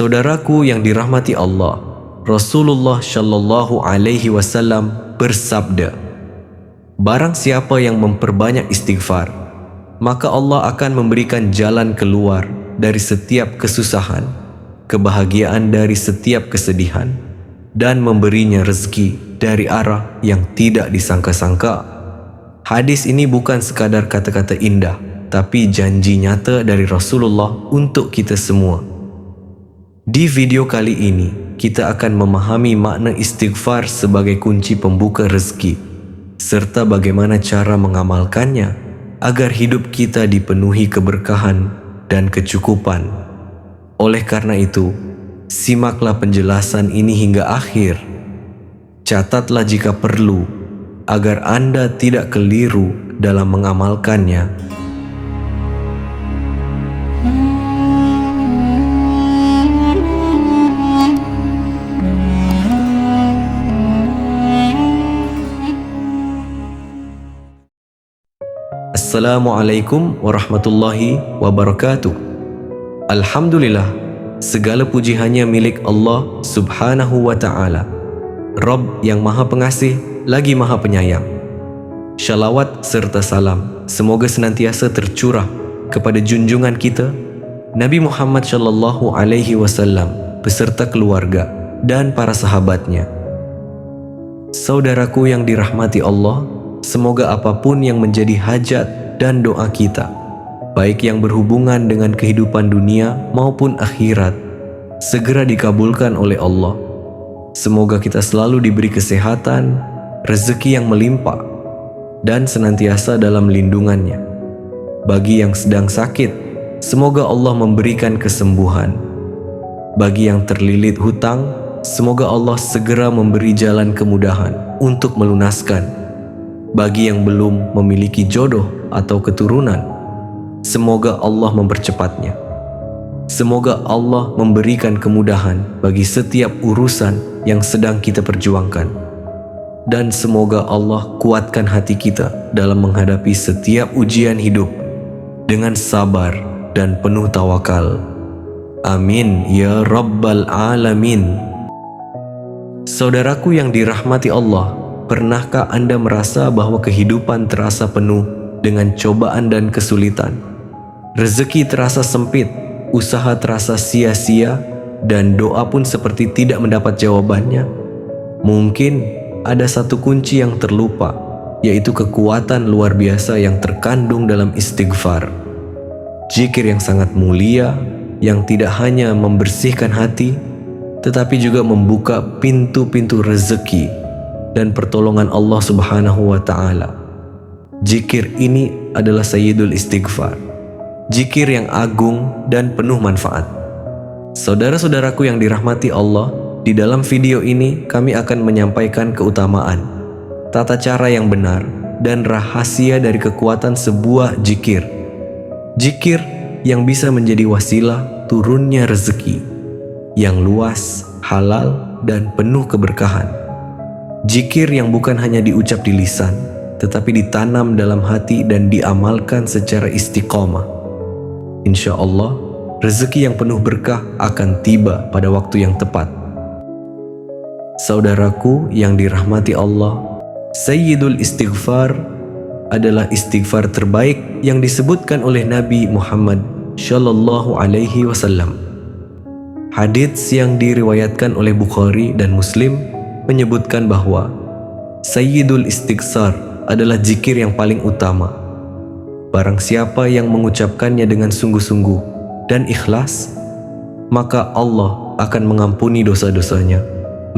Saudaraku yang dirahmati Allah, Rasulullah Shallallahu Alaihi Wasallam bersabda, barang siapa yang memperbanyak istighfar, maka Allah akan memberikan jalan keluar dari setiap kesusahan, kebahagiaan dari setiap kesedihan, dan memberinya rezeki dari arah yang tidak disangka-sangka. Hadis ini bukan sekadar kata-kata indah, tapi janji nyata dari Rasulullah untuk kita semua. Di video kali ini, kita akan memahami makna istighfar sebagai kunci pembuka rezeki, serta bagaimana cara mengamalkannya agar hidup kita dipenuhi keberkahan dan kecukupan. Oleh karena itu, simaklah penjelasan ini hingga akhir. Catatlah jika perlu, agar Anda tidak keliru dalam mengamalkannya. Assalamualaikum warahmatullahi wabarakatuh. Alhamdulillah, segala puji hanya milik Allah subhanahu wa ta'ala, Rabb yang maha pengasih lagi maha penyayang. Shalawat serta salam semoga senantiasa tercurah kepada junjungan kita Nabi Muhammad Shallallahu Alaihi Wasallam beserta keluarga dan para sahabatnya. Saudaraku yang dirahmati Allah, semoga apapun yang menjadi hajat dan doa kita, baik yang berhubungan dengan kehidupan dunia maupun akhirat, segera dikabulkan oleh Allah. Semoga kita selalu diberi kesehatan, rezeki yang melimpah, dan senantiasa dalam lindungannya. Bagi yang sedang sakit, semoga Allah memberikan kesembuhan. Bagi yang terlilit hutang, semoga Allah segera memberi jalan kemudahan untuk melunaskan. Bagi yang belum memiliki jodoh atau keturunan, semoga Allah mempercepatnya. Semoga Allah memberikan kemudahan bagi setiap urusan yang sedang kita perjuangkan. Dan semoga Allah kuatkan hati kita dalam menghadapi setiap ujian hidup dengan sabar dan penuh tawakal. Amin ya Rabbal Alamin. Saudaraku yang dirahmati Allah, pernahkah Anda merasa bahwa kehidupan terasa penuh dengan cobaan dan kesulitan? Rezeki terasa sempit, usaha terasa sia-sia, dan doa pun seperti tidak mendapat jawabannya. Mungkin ada satu kunci yang terlupa, yaitu kekuatan luar biasa yang terkandung dalam istighfar. Zikir yang sangat mulia, yang tidak hanya membersihkan hati, tetapi juga membuka pintu-pintu rezeki dan pertolongan Allah subhanahu wa ta'ala. Zikir ini adalah Sayyidul Istighfar, zikir yang agung dan penuh manfaat. Saudara-saudaraku yang dirahmati Allah, di dalam video ini kami akan menyampaikan keutamaan, tata cara yang benar, dan rahasia dari kekuatan sebuah zikir. Zikir yang bisa menjadi wasilah turunnya rezeki yang luas, halal, dan penuh keberkahan. Zikir yang bukan hanya diucap di lisan, tetapi ditanam dalam hati dan diamalkan secara istiqomah. Insya Allah, rezeki yang penuh berkah akan tiba pada waktu yang tepat. Saudaraku yang dirahmati Allah, Sayyidul Istighfar adalah istighfar terbaik yang disebutkan oleh Nabi Muhammad Shallallahu Alaihi Wasallam. Hadits yang diriwayatkan oleh Bukhari dan Muslim menyebutkan bahwa Sayyidul Istighfar adalah zikir yang paling utama. Barang siapa yang mengucapkannya dengan sungguh-sungguh dan ikhlas, maka Allah akan mengampuni dosa-dosanya,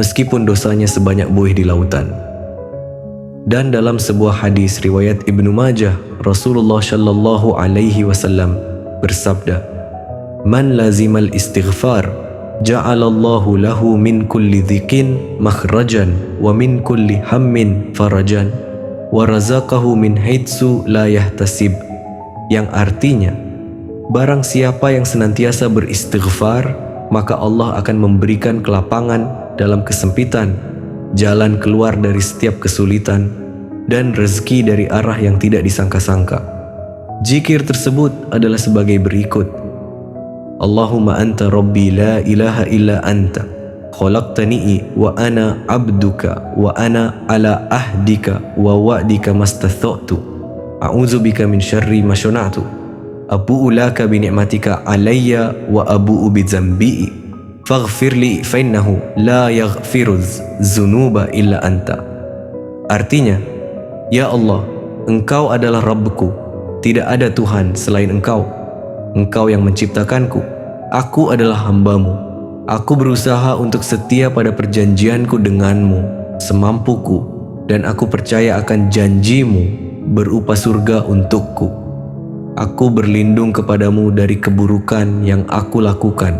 meskipun dosanya sebanyak buih di lautan. Dan dalam sebuah hadis riwayat Ibnu Majah, Rasulullah Shallallahu Alaihi Wasallam bersabda, "Man lazimal istighfar, ja'alallahu lahu min kulli dhikin makhrajan wa min kulli hammin farajan wa razaqahu min haitsu la yahtasib." Yang artinya, barang siapa yang senantiasa beristighfar, maka Allah akan memberikan kelapangan dalam kesempitan, jalan keluar dari setiap kesulitan, dan rezeki dari arah yang tidak disangka-sangka. Zikir tersebut adalah sebagai berikut: Allahumma anta rabbi la ilaha illa anta khalaqtani wa ana abduka wa ana ala ahdika wa wa'dika mastata'tu a'udzubika min syarri ma sana'tu abu'u laka bi ni'matika alayya wa abu'u bi dzambi faghfirli fa innahu la yaghfiruz dzunuba illa anta. Artinya, ya Allah, Engkau adalah Rabbku, tidak ada Tuhan selain Engkau. Engkau yang menciptakanku, aku adalah hamba-Mu. Aku berusaha untuk setia pada perjanjianku denganmu semampuku, dan aku percaya akan janjimu berupa surga untukku. Aku berlindung kepadamu dari keburukan yang aku lakukan.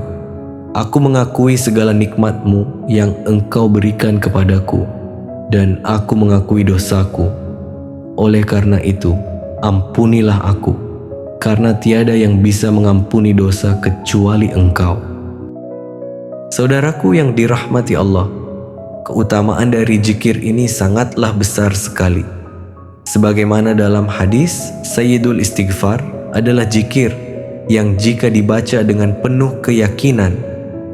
Aku mengakui segala nikmatmu yang Engkau berikan kepadaku, dan aku mengakui dosaku. Oleh karena itu, ampunilah aku, karena tiada yang bisa mengampuni dosa kecuali Engkau. Saudaraku yang dirahmati Allah, keutamaan dari zikir ini sangatlah besar sekali. Sebagaimana dalam hadis, Sayyidul Istighfar adalah zikir yang jika dibaca dengan penuh keyakinan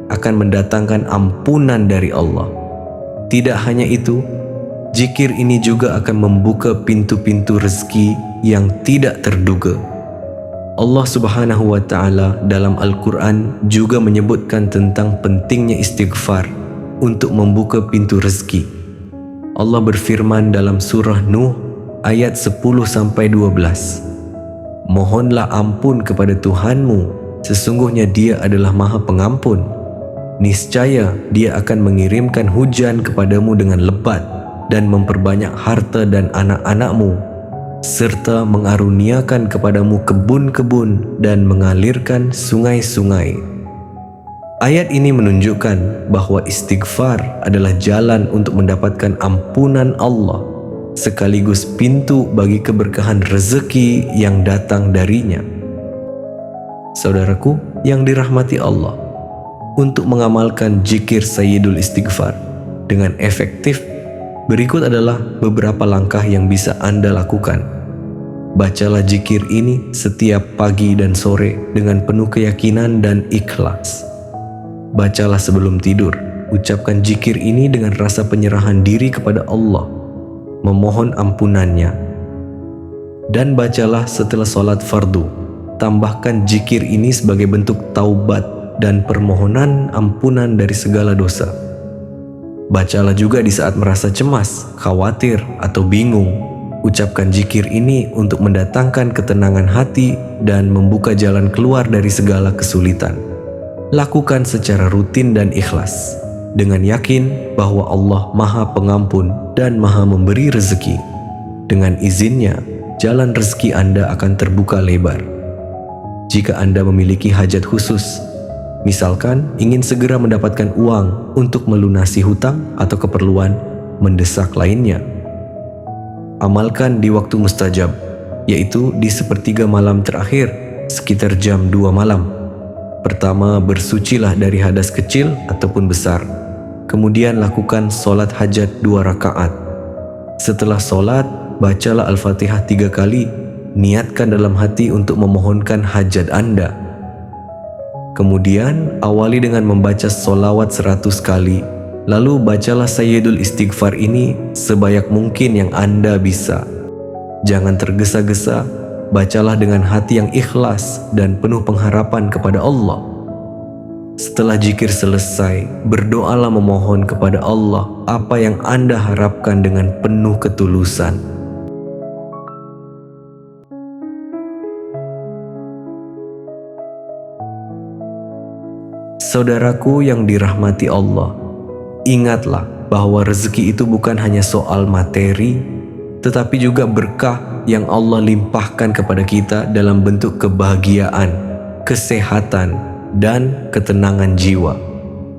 akan mendatangkan ampunan dari Allah. Tidak hanya itu, zikir ini juga akan membuka pintu-pintu rezeki yang tidak terduga. Allah Subhanahu wa Ta'ala dalam Al-Quran juga menyebutkan tentang pentingnya istighfar untuk membuka pintu rezeki. Allah berfirman dalam surah Nuh ayat 10-12, mohonlah ampun kepada Tuhanmu, sesungguhnya Dia adalah Maha Pengampun. Niscaya Dia akan mengirimkan hujan kepadamu dengan lebat dan memperbanyak harta dan anak-anakmu, serta mengaruniakan kepadamu kebun-kebun dan mengalirkan sungai-sungai. Ayat ini menunjukkan bahwa istighfar adalah jalan untuk mendapatkan ampunan Allah, sekaligus pintu bagi keberkahan rezeki yang datang darinya. Saudaraku yang dirahmati Allah, untuk mengamalkan zikir Sayyidul Istighfar dengan efektif, berikut adalah beberapa langkah yang bisa Anda lakukan. Bacalah zikir ini setiap pagi dan sore dengan penuh keyakinan dan ikhlas. Bacalah sebelum tidur. Ucapkan zikir ini dengan rasa penyerahan diri kepada Allah, memohon ampunannya. Dan bacalah setelah sholat fardu. Tambahkan zikir ini sebagai bentuk taubat dan permohonan ampunan dari segala dosa. Bacalah juga di saat merasa cemas, khawatir, atau bingung. Ucapkan zikir ini untuk mendatangkan ketenangan hati dan membuka jalan keluar dari segala kesulitan. Lakukan secara rutin dan ikhlas, dengan yakin bahwa Allah Maha Pengampun dan Maha Memberi rezeki. Dengan izinnya, jalan rezeki Anda akan terbuka lebar. Jika Anda memiliki hajat khusus, misalkan ingin segera mendapatkan uang untuk melunasi hutang atau keperluan mendesak lainnya, amalkan di waktu mustajab, yaitu di sepertiga malam terakhir, sekitar jam 2 malam. Pertama, bersucilah dari hadas kecil ataupun besar. Kemudian lakukan solat hajat 2 rakaat. Setelah solat, bacalah Al-Fatihah 3 kali. Niatkan dalam hati untuk memohonkan hajat Anda. Kemudian, awali dengan membaca solawat 100 kali. Lalu bacalah Sayyidul Istighfar ini sebanyak mungkin yang Anda bisa. Jangan tergesa-gesa, bacalah dengan hati yang ikhlas dan penuh pengharapan kepada Allah. Setelah zikir selesai, berdoalah memohon kepada Allah apa yang Anda harapkan dengan penuh ketulusan. Saudaraku yang dirahmati Allah, ingatlah bahwa rezeki itu bukan hanya soal materi, tetapi juga berkah yang Allah limpahkan kepada kita dalam bentuk kebahagiaan, kesehatan, dan ketenangan jiwa.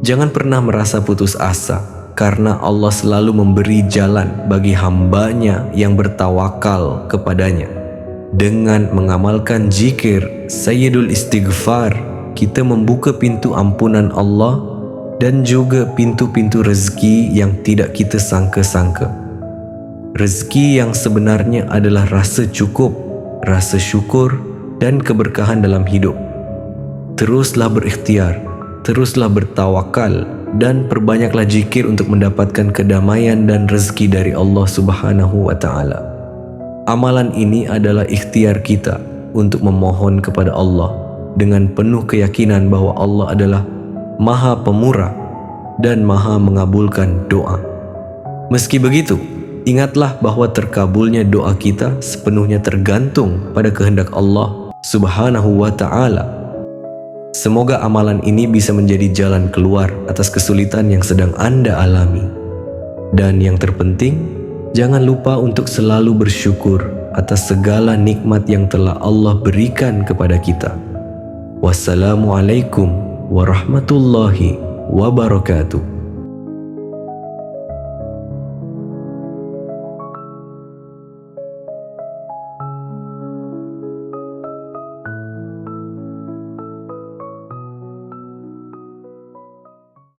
Jangan pernah merasa putus asa, karena Allah selalu memberi jalan bagi hambanya yang bertawakal kepadanya. Dengan mengamalkan zikir Sayyidul Istighfar, kita membuka pintu ampunan Allah dan juga pintu-pintu rezeki yang tidak kita sangka-sangka. Rezeki yang sebenarnya adalah rasa cukup, rasa syukur, dan keberkahan dalam hidup. teruslah berikhtiar, teruslah bertawakal, dan perbanyaklah zikir untuk mendapatkan kedamaian dan rezeki dari Allah Subhanahu wa Ta'ala. Amalan ini adalah ikhtiar kita untuk memohon kepada Allah dengan penuh keyakinan bahwa Allah adalah Maha Pemurah dan Maha mengabulkan doa. Meski begitu, ingatlah bahwa terkabulnya doa kita sepenuhnya tergantung pada kehendak Allah Subhanahu wa Ta'ala. Semoga amalan ini bisa menjadi jalan keluar atas kesulitan yang sedang Anda alami. Dan yang terpenting, jangan lupa untuk selalu bersyukur atas segala nikmat yang telah Allah berikan kepada kita. Wassalamualaikum warahmatullahi wabarakatuh.